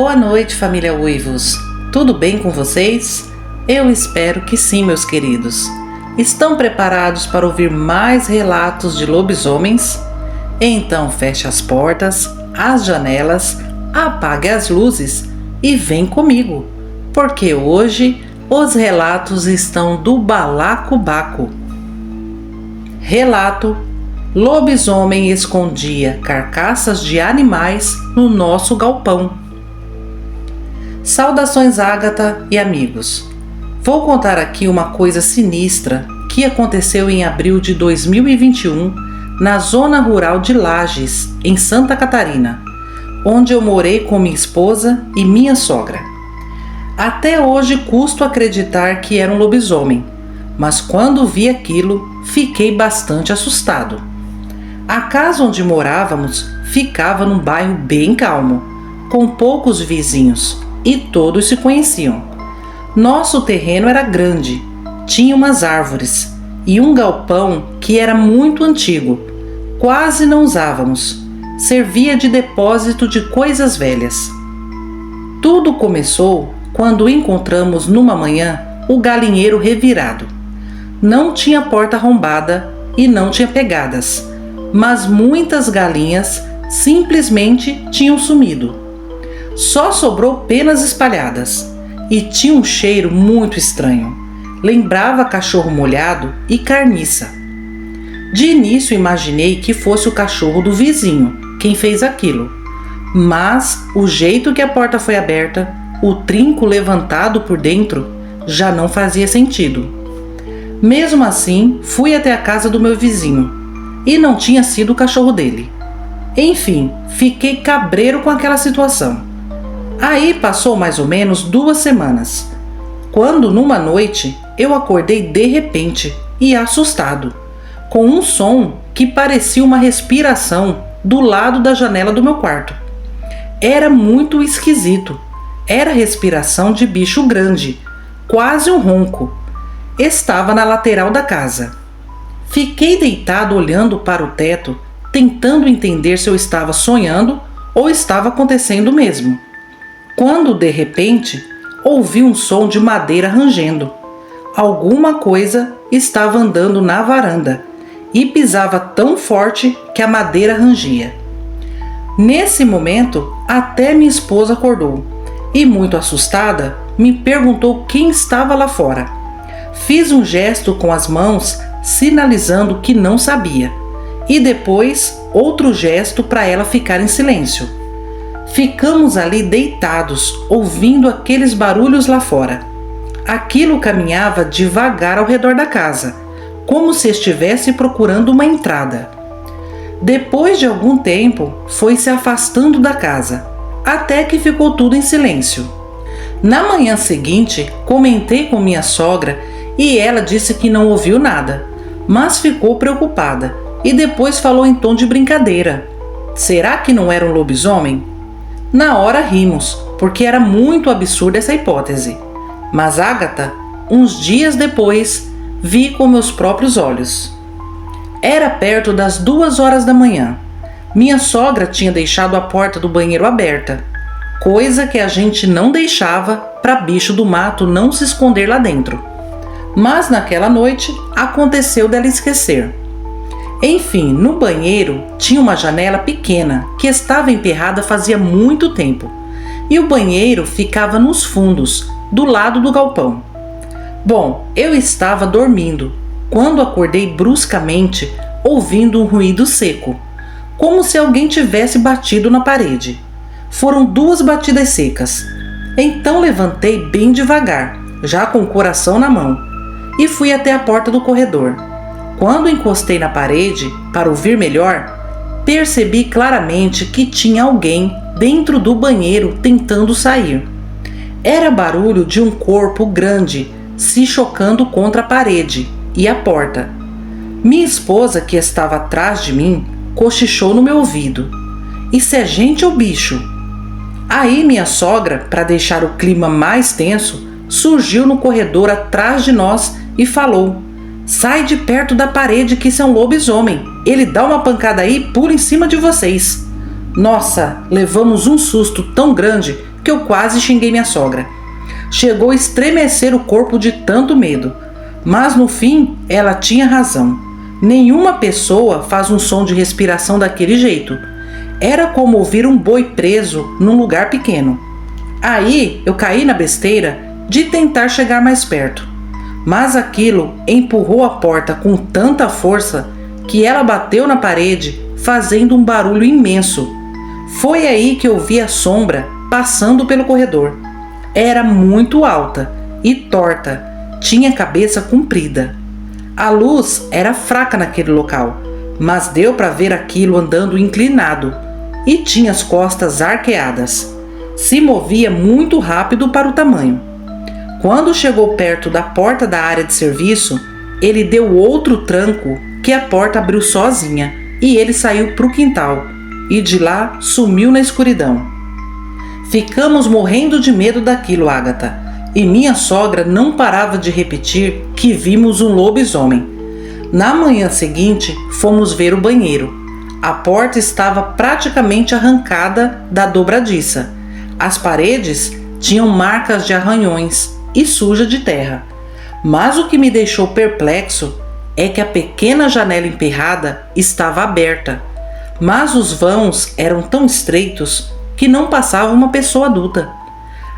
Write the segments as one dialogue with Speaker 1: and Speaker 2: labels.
Speaker 1: Boa noite, família Uivos. Tudo bem com vocês? Eu espero que sim, meus queridos. Estão preparados para ouvir mais relatos de lobisomens? Então feche as portas, as janelas, apague as luzes e vem comigo, porque hoje os relatos estão do balacobaco. Relato: lobisomem escondia carcaças de animais no nosso galpão. Saudações, Ágata e amigos. Vou contar aqui uma coisa sinistra que aconteceu em abril de 2021 na zona rural de Lages, em Santa Catarina, onde eu morei com minha esposa e minha sogra. Até hoje custo acreditar que era um lobisomem, mas quando vi aquilo, fiquei bastante assustado. A casa onde morávamos ficava num bairro bem calmo, com poucos vizinhos, e todos se conheciam. Nosso terreno era grande, tinha umas árvores e um galpão que era muito antigo, quase não usávamos, servia de depósito de coisas velhas. Tudo começou quando encontramos numa manhã o galinheiro revirado. Não tinha porta arrombada e não tinha pegadas, mas muitas galinhas simplesmente tinham sumido. Só sobrou penas espalhadas e tinha um cheiro muito estranho. Lembrava cachorro molhado e carniça. De início imaginei que fosse o cachorro do vizinho quem fez aquilo, mas o jeito que a porta foi aberta, o trinco levantado por dentro, já não fazia sentido. Mesmo assim, fui até a casa do meu vizinho e não tinha sido o cachorro dele. Enfim, fiquei cabreiro com aquela situação. Aí passou mais ou menos 2 semanas, quando numa noite eu acordei de repente e assustado, com um som que parecia uma respiração do lado da janela do meu quarto. Era muito esquisito, era respiração de bicho grande, quase um ronco. Estava na lateral da casa. Fiquei deitado olhando para o teto, tentando entender se eu estava sonhando ou estava acontecendo mesmo. Quando, de repente, ouvi um som de madeira rangendo. Alguma coisa estava andando na varanda e pisava tão forte que a madeira rangia. Nesse momento, até minha esposa acordou e, muito assustada, me perguntou quem estava lá fora. Fiz um gesto com as mãos, sinalizando que não sabia, e depois outro gesto para ela ficar em silêncio. Ficamos ali deitados, ouvindo aqueles barulhos lá fora. Aquilo caminhava devagar ao redor da casa, como se estivesse procurando uma entrada. Depois de algum tempo, foi se afastando da casa, até que ficou tudo em silêncio. Na manhã seguinte, comentei com minha sogra e ela disse que não ouviu nada, mas ficou preocupada e depois falou em tom de brincadeira. Será que não era um lobisomem? Na hora rimos, porque era muito absurda essa hipótese. Mas Ágata, uns dias depois, vi com meus próprios olhos. Era perto das 2 horas da manhã. Minha sogra tinha deixado a porta do banheiro aberta, coisa que a gente não deixava para bicho do mato não se esconder lá dentro. Mas naquela noite aconteceu dela esquecer. Enfim, no banheiro tinha uma janela pequena que estava emperrada fazia muito tempo, e o banheiro ficava nos fundos, do lado do galpão. Bom, eu estava dormindo quando acordei bruscamente ouvindo um ruído seco, como se alguém tivesse batido na parede. Foram 2 batidas secas. Então levantei bem devagar, já com o coração na mão, e fui até a porta do corredor. Quando encostei na parede para ouvir melhor, percebi claramente que tinha alguém dentro do banheiro tentando sair. Era barulho de um corpo grande se chocando contra a parede e a porta. Minha esposa, que estava atrás de mim, cochichou no meu ouvido: "Isso é gente ou bicho?" Aí minha sogra, para deixar o clima mais tenso, surgiu no corredor atrás de nós e falou: "Sai de perto da parede que isso é um lobisomem. Ele dá uma pancada aí e pula em cima de vocês." Nossa, levamos um susto tão grande que eu quase xinguei minha sogra. Chegou a estremecer o corpo de tanto medo, mas no fim ela tinha razão. Nenhuma pessoa faz um som de respiração daquele jeito. Era como ouvir um boi preso num lugar pequeno. Aí eu caí na besteira de tentar chegar mais perto, mas aquilo empurrou a porta com tanta força que ela bateu na parede, fazendo um barulho imenso. Foi aí que eu vi a sombra passando pelo corredor. Era muito alta e torta, tinha cabeça comprida. A luz era fraca naquele local, mas deu para ver aquilo andando inclinado e tinha as costas arqueadas. Se movia muito rápido para o tamanho. Quando chegou perto da porta da área de serviço, ele deu outro tranco que a porta abriu sozinha e ele saiu para o quintal e de lá sumiu na escuridão. Ficamos morrendo de medo daquilo, Agatha, e minha sogra não parava de repetir que vimos um lobisomem. Na manhã seguinte, fomos ver o banheiro. A porta estava praticamente arrancada da dobradiça. As paredes tinham marcas de arranhões e suja de terra. Mas o que me deixou perplexo é que a pequena janela emperrada estava aberta, mas os vãos eram tão estreitos que não passava uma pessoa adulta.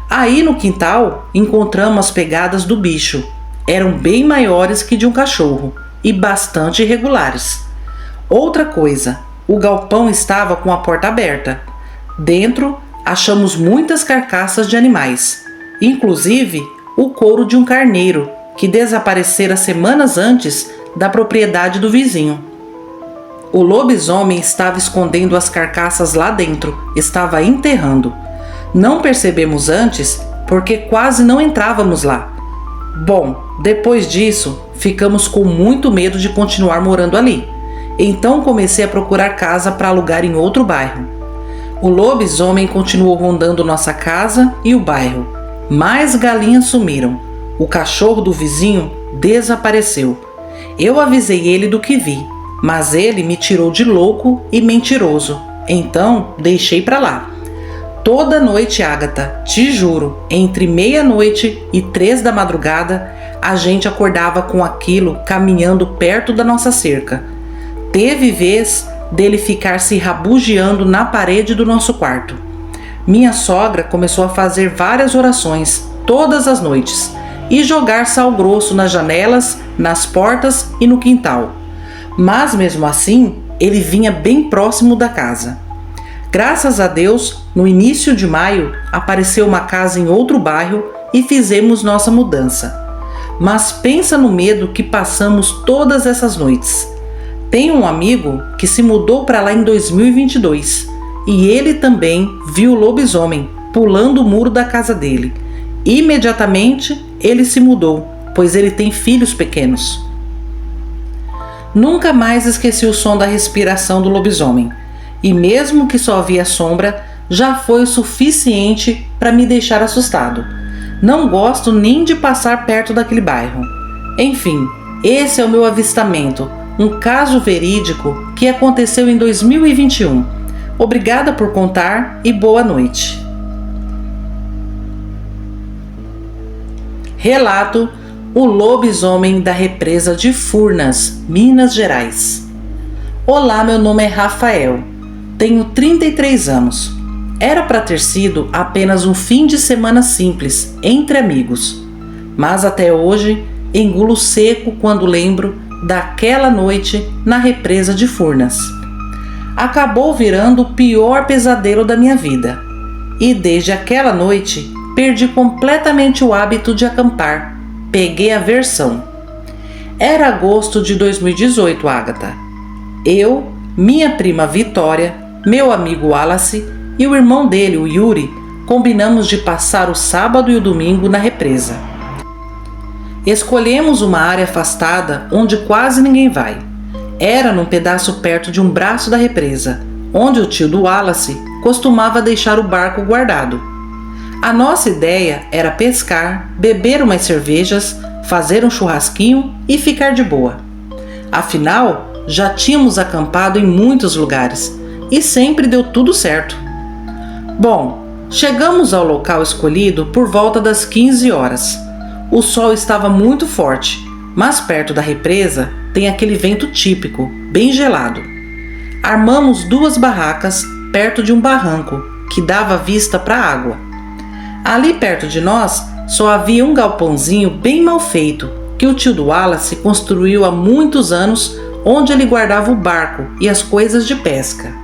Speaker 1: Aí no quintal encontramos as pegadas do bicho. Eram bem maiores que de um cachorro e bastante irregulares. Outra coisa, o galpão estava com a porta aberta. Dentro achamos muitas carcaças de animais, inclusive o couro de um carneiro que desaparecera semanas antes da propriedade do vizinho. O lobisomem estava escondendo as carcaças lá dentro, estava enterrando. Não percebemos antes porque quase não entrávamos lá. Bom, depois disso, ficamos com muito medo de continuar morando ali. Então comecei a procurar casa para alugar em outro bairro. O lobisomem continuou rondando nossa casa e o bairro. Mais galinhas sumiram. O cachorro do vizinho desapareceu. Eu avisei ele do que vi, mas ele me tirou de louco e mentiroso. Então deixei para lá. Toda noite, Agatha, te juro, entre 00:30 e 3 da madrugada, a gente acordava com aquilo caminhando perto da nossa cerca. Teve vez dele ficar se rabugiando na parede do nosso quarto. Minha sogra começou a fazer várias orações todas as noites e jogar sal grosso nas janelas, nas portas e no quintal. Mas mesmo assim, ele vinha bem próximo da casa. Graças a Deus, no início de maio, apareceu uma casa em outro bairro e fizemos nossa mudança. Mas pensa no medo que passamos todas essas noites. Tenho um amigo que se mudou para lá em 2022 e ele também viu o lobisomem pulando o muro da casa dele. Imediatamente ele se mudou, pois ele tem filhos pequenos. Nunca mais esqueci o som da respiração do lobisomem, e mesmo que só via sombra, já foi o suficiente para me deixar assustado. Não gosto nem de passar perto daquele bairro. Enfim, esse é o meu avistamento, um caso verídico que aconteceu em 2021. Obrigada por contar e boa noite. Relato: o lobisomem da represa de Furnas, Minas Gerais. Olá, meu nome é Rafael. Tenho 33 anos. Era para ter sido apenas um fim de semana simples, entre amigos. Mas até hoje engulo seco quando lembro daquela noite na represa de Furnas. Acabou virando o pior pesadelo da minha vida. E desde aquela noite perdi completamente o hábito de acampar. Peguei aversão. Era agosto de 2018, Agatha. Eu, minha prima Vitória, meu amigo Wallace e o irmão dele, o Yuri, combinamos de passar o sábado e o domingo na represa. Escolhemos uma área afastada onde quase ninguém vai. Era num pedaço perto de um braço da represa, onde o tio do Wallace costumava deixar o barco guardado. A nossa ideia era pescar, beber umas cervejas, fazer um churrasquinho e ficar de boa. Afinal, já tínhamos acampado em muitos lugares e sempre deu tudo certo. Bom, Chegamos ao local escolhido por volta das 15 horas. O sol estava muito forte, mas perto da represa tem aquele vento típico, bem gelado. Armamos 2 barracas perto de um barranco que dava vista para a água. Ali perto de nós só havia um galpãozinho bem mal feito que o tio do Wallace construiu há muitos anos, onde ele guardava o barco e as coisas de pesca.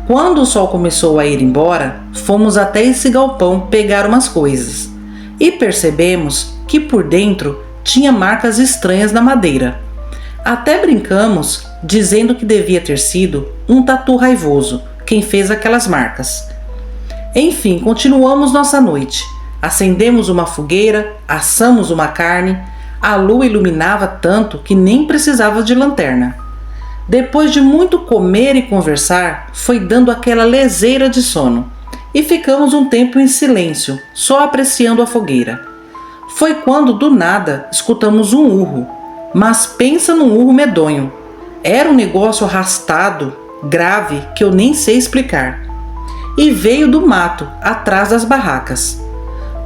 Speaker 1: Quando o sol começou a ir embora, fomos até esse galpão pegar umas coisas e percebemos que por dentro tinha marcas estranhas na madeira. Até brincamos, dizendo que devia ter sido um tatu raivoso quem fez aquelas marcas. Enfim, continuamos nossa noite. Acendemos uma fogueira, assamos uma carne, a lua iluminava tanto que nem precisava de lanterna. Depois de muito comer e conversar, foi dando aquela leseira de sono e ficamos um tempo em silêncio, só apreciando a fogueira. Foi quando do nada escutamos um urro, mas pensa num urro medonho. Era um negócio arrastado, grave, que eu nem sei explicar. E veio do mato, atrás das barracas.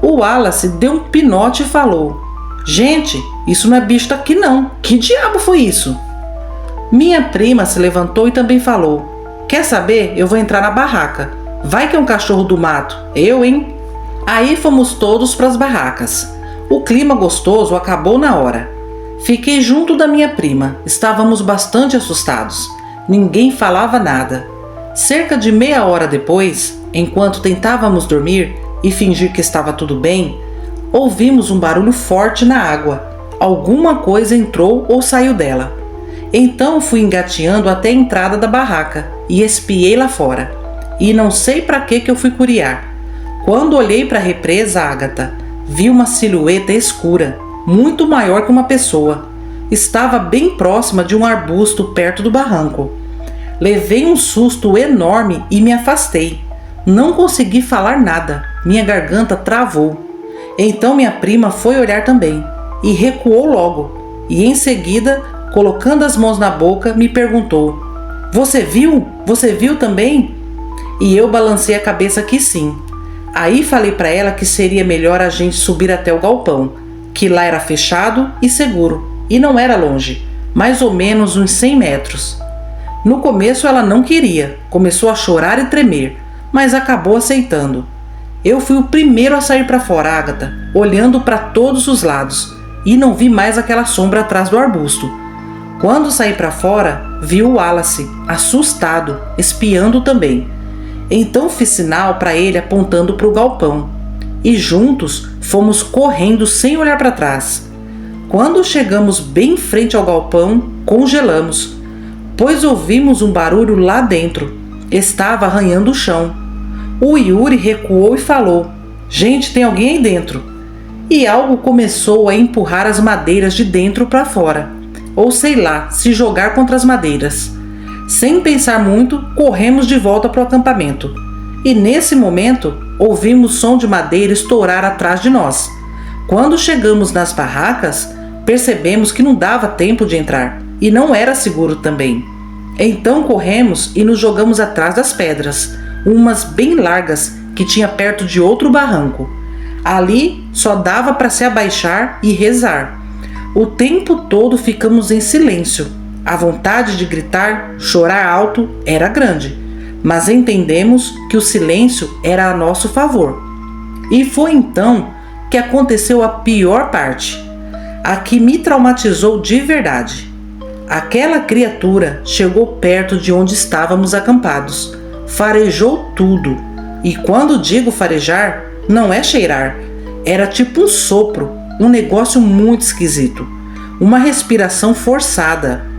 Speaker 1: O Wallace deu um pinote e falou: "Gente, isso não é bicho daqui não. Que diabo foi isso?" Minha prima se levantou e também falou: "Quer saber? Eu vou entrar na barraca. Vai que é um cachorro do mato. Eu, hein?" Aí fomos todos para as barracas. O clima gostoso acabou na hora. Fiquei junto da minha prima. Estávamos bastante assustados. Ninguém falava nada. Cerca de meia hora depois, enquanto tentávamos dormir e fingir que estava tudo bem, ouvimos um barulho forte na água. Alguma coisa entrou ou saiu dela. Então fui engateando até a entrada da barraca e espiei lá fora. E não sei para que eu fui curiar. Quando olhei para a represa, Agatha, vi uma silhueta escura, muito maior que uma pessoa. Estava bem próxima de um arbusto perto do barranco. Levei um susto enorme e me afastei. Não consegui falar nada. Minha garganta travou. Então minha prima foi olhar também e recuou logo. E em seguida, colocando as mãos na boca, me perguntou: "Você viu? Você viu também?" E eu balancei a cabeça que sim. Aí falei para ela que seria melhor a gente subir até o galpão, que lá era fechado e seguro, e não era longe, mais ou menos uns 100 metros. No começo ela não queria, começou a chorar e tremer, mas acabou aceitando. Eu fui o primeiro a sair para fora, Agatha, olhando para todos os lados, e não vi mais aquela sombra atrás do arbusto. Quando saí para fora, vi o Wallace, assustado, espiando também. Então fiz sinal para ele apontando para o galpão, e juntos fomos correndo sem olhar para trás. Quando chegamos bem em frente ao galpão, congelamos, pois ouvimos um barulho lá dentro. Estava arranhando o chão. O Yuri recuou e falou: "Gente, tem alguém aí dentro." E algo começou a empurrar as madeiras de dentro para fora, ou sei lá, se jogar contra as madeiras. Sem pensar muito, corremos de volta para o acampamento. E nesse momento, ouvimos som de madeira estourar atrás de nós. Quando chegamos nas barracas, percebemos que não dava tempo de entrar, e não era seguro também. Então corremos e nos jogamos atrás das pedras, umas bem largas que tinha perto de outro barranco. Ali só dava para se abaixar e rezar. O tempo todo ficamos em silêncio. A vontade de gritar, chorar alto era grande, mas entendemos que o silêncio era a nosso favor. E foi então que aconteceu a pior parte, a que me traumatizou de verdade. Aquela criatura chegou perto de onde estávamos acampados, farejou tudo. E quando digo farejar, não é cheirar, era tipo um sopro, um negócio muito esquisito, uma respiração forçada.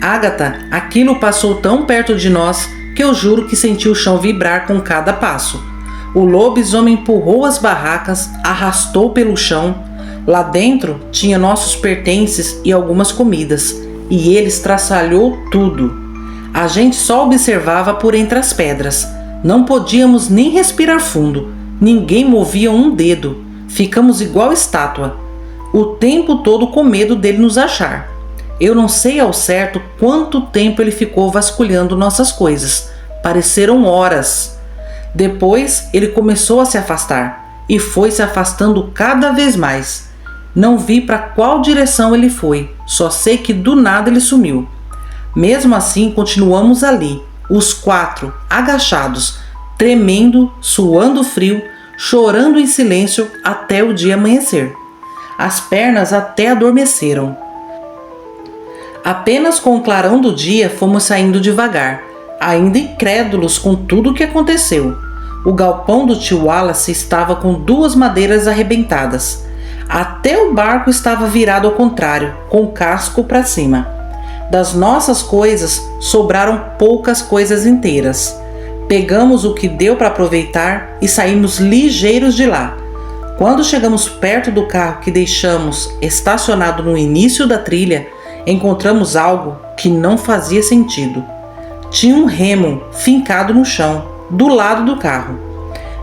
Speaker 1: Agatha, aquilo passou tão perto de nós que eu juro que senti o chão vibrar com cada passo. O lobisomem empurrou as barracas, arrastou pelo chão. Lá dentro tinha nossos pertences e algumas comidas, e ele estraçalhou tudo. A gente só observava por entre as pedras. Não podíamos nem respirar fundo. Ninguém movia um dedo. Ficamos igual estátua, o tempo todo com medo dele nos achar. Eu não sei ao certo quanto tempo ele ficou vasculhando nossas coisas. Pareceram horas. Depois ele começou a se afastar e foi se afastando cada vez mais. Não vi para qual direção ele foi, só sei que do nada ele sumiu. Mesmo assim, continuamos ali, os 4, agachados, tremendo, suando frio, chorando em silêncio até o dia amanhecer. As pernas até adormeceram. Apenas com o clarão do dia fomos saindo devagar, ainda incrédulos com tudo o que aconteceu. O galpão do tio Wallace estava com 2 madeiras arrebentadas. Até o barco estava virado ao contrário, com o casco para cima. Das nossas coisas sobraram poucas coisas inteiras. Pegamos o que deu para aproveitar e saímos ligeiros de lá. Quando chegamos perto do carro que deixamos estacionado no início da trilha, encontramos algo que não fazia sentido. Tinha um remo fincado no chão, do lado do carro.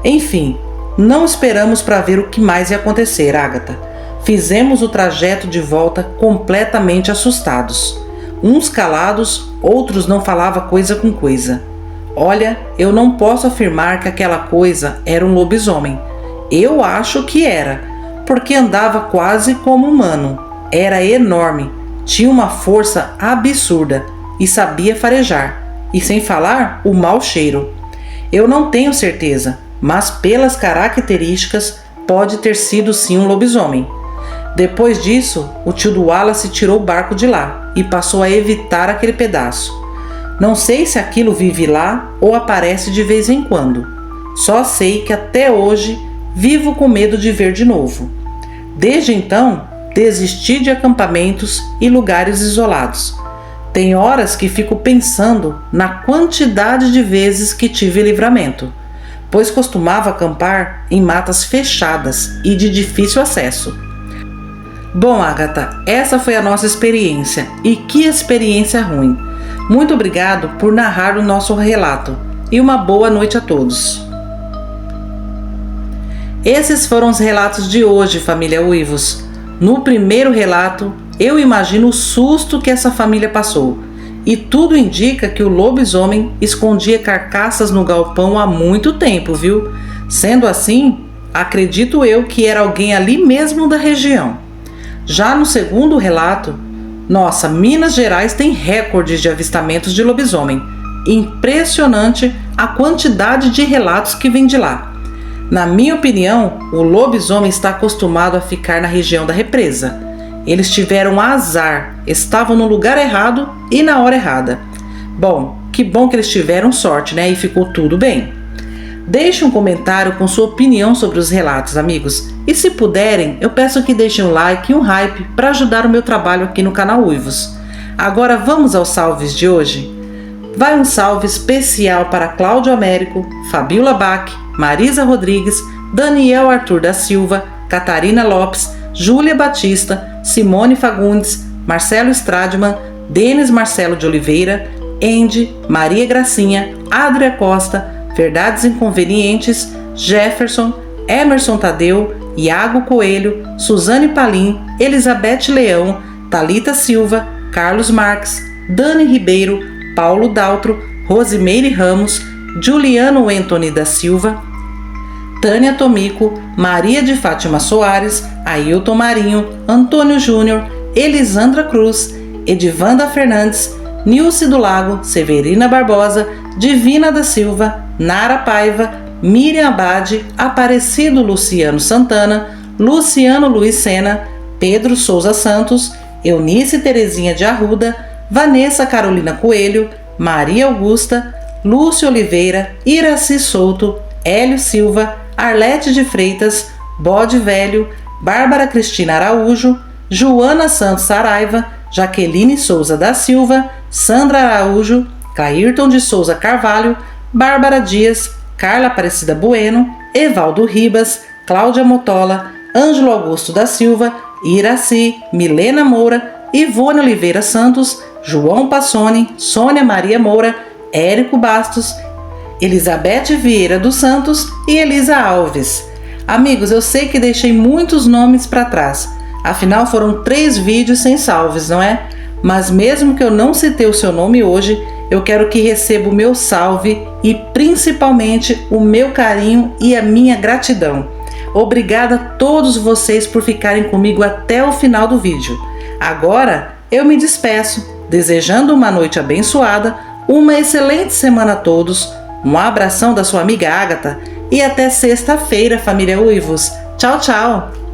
Speaker 1: Enfim, não esperamos para ver o que mais ia acontecer, Agatha. Fizemos o trajeto de volta completamente assustados. Uns calados, outros não falavam coisa com coisa. Olha, eu não posso afirmar que aquela coisa era um lobisomem. Eu acho que era, porque andava quase como humano. Era enorme, tinha uma força absurda e sabia farejar. E sem falar o mau cheiro. Eu não tenho certeza, mas pelas características pode ter sido sim um lobisomem. Depois disso, o tio do Wallace tirou o barco de lá e passou a evitar aquele pedaço. Não sei se aquilo vive lá ou aparece de vez em quando. Só sei que até hoje vivo com medo de ver de novo. Desde então, desisti de acampamentos e lugares isolados. Tem horas que fico pensando na quantidade de vezes que tive livramento, pois costumava acampar em matas fechadas e de difícil acesso. Bom, Agatha, essa foi a nossa experiência, e que experiência ruim. Muito obrigado por narrar o nosso relato, e uma boa noite a todos. Esses foram os relatos de hoje, família Uivos. No primeiro relato, eu imagino o susto que essa família passou, e tudo indica que o lobisomem escondia carcaças no galpão há muito tempo, viu? Sendo assim, acredito eu que era alguém ali mesmo da região. Já no segundo relato, nossa, Minas Gerais tem recordes de avistamentos de lobisomem. Impressionante a quantidade de relatos que vem de lá. Na minha opinião, o lobisomem está acostumado a ficar na região da represa. Eles tiveram azar, estavam no lugar errado e na hora errada. Bom, que bom que eles tiveram sorte, né? E ficou tudo bem. Deixe um comentário com sua opinião sobre os relatos, amigos. E se puderem, eu peço que deixem um like e um hype para ajudar o meu trabalho aqui no canal Uivos. Agora vamos aos salves de hoje? Vai um salve especial para Cláudio Américo, Fabiola Bach, Marisa Rodrigues, Daniel Arthur da Silva, Catarina Lopes, Júlia Batista, Simone Fagundes, Marcelo Stradman, Denis Marcelo de Oliveira, Andy, Maria Gracinha, Adria Costa, Verdades Inconvenientes, Jefferson, Emerson Tadeu, Iago Coelho, Suzane Palim, Elizabeth Leão, Thalita Silva, Carlos Marques, Dani Ribeiro, Paulo Daltro, Rosimeire Ramos, Juliano Anthony da Silva, Tânia Tomico, Maria de Fátima Soares, Ailton Marinho, Antônio Júnior, Elisandra Cruz, Edivanda Fernandes, Nilce do Lago, Severina Barbosa, Divina da Silva, Nara Paiva, Miriam Abade, Aparecido Luciano Santana, Luciano Luiz Sena, Pedro Souza Santos, Eunice Terezinha de Arruda, Vanessa Carolina Coelho, Maria Augusta, Lúcio Oliveira, Iraci Souto, Hélio Silva, Arlete de Freitas, Bode Velho, Bárbara Cristina Araújo, Joana Santos Saraiva, Jaqueline Souza da Silva, Sandra Araújo, Caírton de Souza Carvalho, Bárbara Dias, Carla Aparecida Bueno, Evaldo Ribas, Cláudia Motola, Ângelo Augusto da Silva, Iraci, Milena Moura, Ivone Oliveira Santos, João Passoni, Sônia Maria Moura, Érico Bastos, Elizabeth Vieira dos Santos e Elisa Alves. Amigos, eu sei que deixei muitos nomes para trás, afinal foram 3 vídeos sem salves, não é? Mas mesmo que eu não citei o seu nome hoje, eu quero que receba o meu salve e principalmente o meu carinho e a minha gratidão. Obrigada a todos vocês por ficarem comigo até o final do vídeo. Agora eu me despeço, desejando uma noite abençoada, uma excelente semana a todos, um abração da sua amiga Agatha e até sexta-feira, família Uivos. Tchau, tchau!